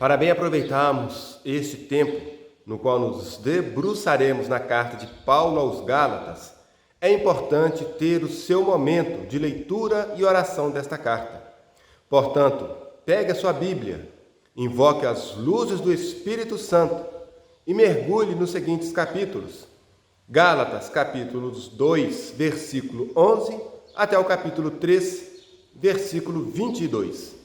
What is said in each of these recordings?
Para bem aproveitarmos este tempo no qual nos debruçaremos na carta de Paulo aos Gálatas, é importante ter o seu momento de leitura e oração desta carta. Portanto, pegue a sua Bíblia, invoque as luzes do Espírito Santo e mergulhe nos seguintes capítulos. Gálatas, capítulos 2, versículo 11, até o capítulo 3, versículo 22.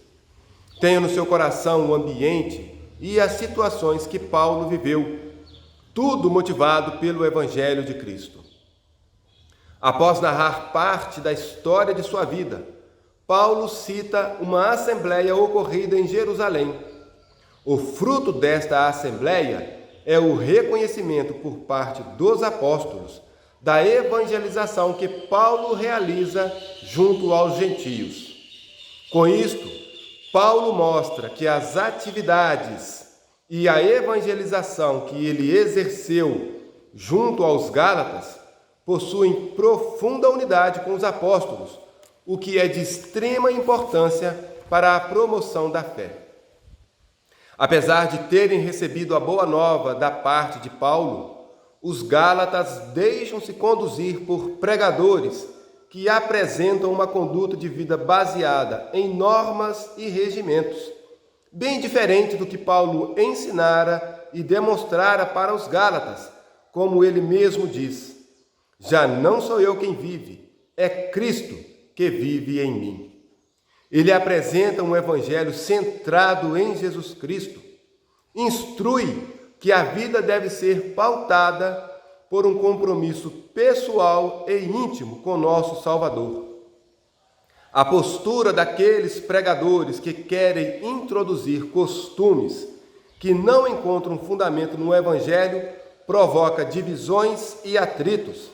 Tenha no seu coração o ambiente e as situações que Paulo viveu, tudo motivado pelo Evangelho de Cristo. Após narrar parte da história de sua vida, Paulo cita uma assembleia ocorrida em Jerusalém. O fruto desta assembleia é o reconhecimento por parte dos apóstolos da evangelização que Paulo realiza junto aos gentios. Com isto, Paulo mostra que as atividades e a evangelização que ele exerceu junto aos Gálatas possuem profunda unidade com os apóstolos, o que é de extrema importância para a promoção da fé. Apesar de terem recebido a boa nova da parte de Paulo, os Gálatas deixam-se conduzir por pregadores que apresentam uma conduta de vida baseada em normas e regimentos, bem diferente do que Paulo ensinara e demonstrara para os Gálatas, como ele mesmo diz: já não sou eu quem vive, é Cristo que vive em mim. Ele apresenta um evangelho centrado em Jesus Cristo, instrui que a vida deve ser pautada por um compromisso pessoal e íntimo com nosso Salvador. A postura daqueles pregadores que querem introduzir costumes que não encontram fundamento no Evangelho provoca divisões e atritos.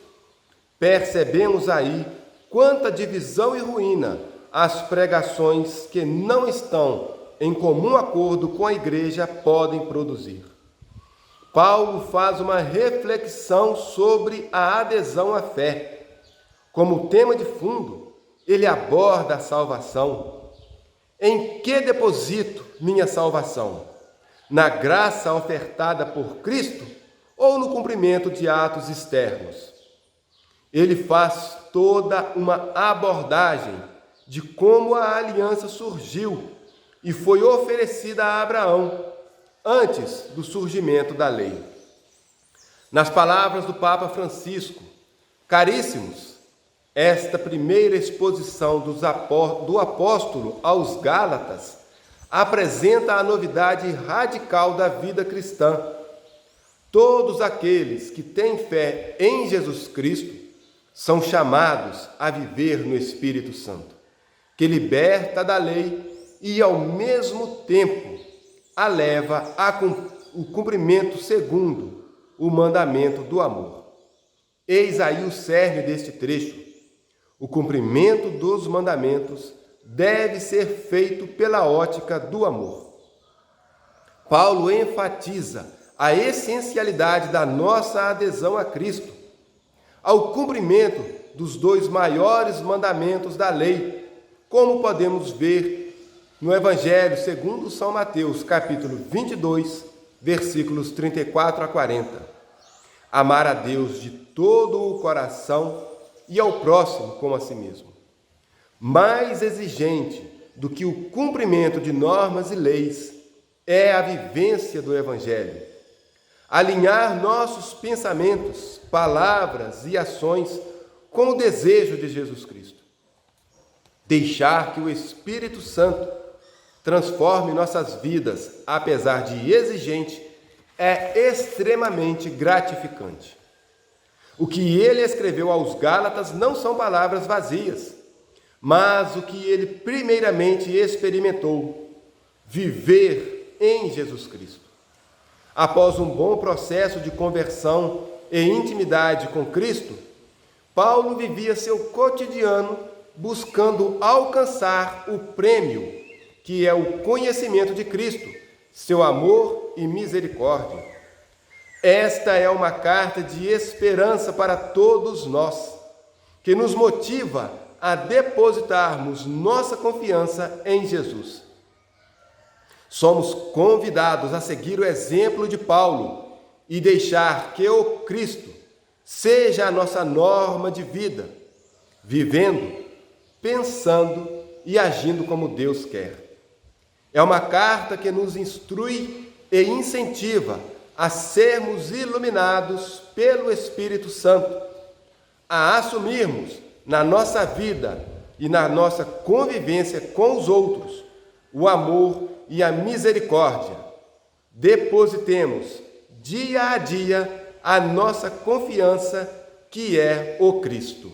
Percebemos aí quanta divisão e ruína as pregações que não estão em comum acordo com a igreja podem produzir. Paulo faz uma reflexão sobre a adesão à fé. Como tema de fundo, ele aborda a salvação. Em que deposito minha salvação? Na graça ofertada por Cristo ou no cumprimento de atos externos? Ele faz toda uma abordagem de como a aliança surgiu e foi oferecida a Abraão antes do surgimento da lei. Nas palavras do Papa Francisco: caríssimos, esta primeira exposição do apóstolo aos Gálatas apresenta a novidade radical da vida cristã. Todos aqueles que têm fé em Jesus Cristo são chamados a viver no Espírito Santo, que liberta da lei e, ao mesmo tempo, a leva ao cumprimento segundo o mandamento do amor. Eis aí o cerne deste trecho. O cumprimento dos mandamentos deve ser feito pela ótica do amor. Paulo enfatiza a essencialidade da nossa adesão a Cristo, ao cumprimento dos dois maiores mandamentos da lei, como podemos ver no Evangelho segundo São Mateus, capítulo 22, versículos 34 a 40. Amar a Deus de todo o coração e ao próximo como a si mesmo. Mais exigente do que o cumprimento de normas e leis é a vivência do Evangelho. Alinhar nossos pensamentos, palavras e ações com o desejo de Jesus Cristo. Deixar que o Espírito Santo transforme nossas vidas, apesar de exigente, é extremamente gratificante. O que ele escreveu aos Gálatas não são palavras vazias, mas o que ele primeiramente experimentou: viver em Jesus Cristo. Após um bom processo de conversão e intimidade com Cristo, Paulo vivia seu cotidiano buscando alcançar o prêmio, que é o conhecimento de Cristo, seu amor e misericórdia. Esta é uma carta de esperança para todos nós, que nos motiva a depositarmos nossa confiança em Jesus. Somos convidados a seguir o exemplo de Paulo e deixar que o Cristo seja a nossa norma de vida, vivendo, pensando e agindo como Deus quer. É uma carta que nos instrui e incentiva a sermos iluminados pelo Espírito Santo, a assumirmos na nossa vida e na nossa convivência com os outros o amor e a misericórdia. Depositemos dia a dia a nossa confiança, que é o Cristo.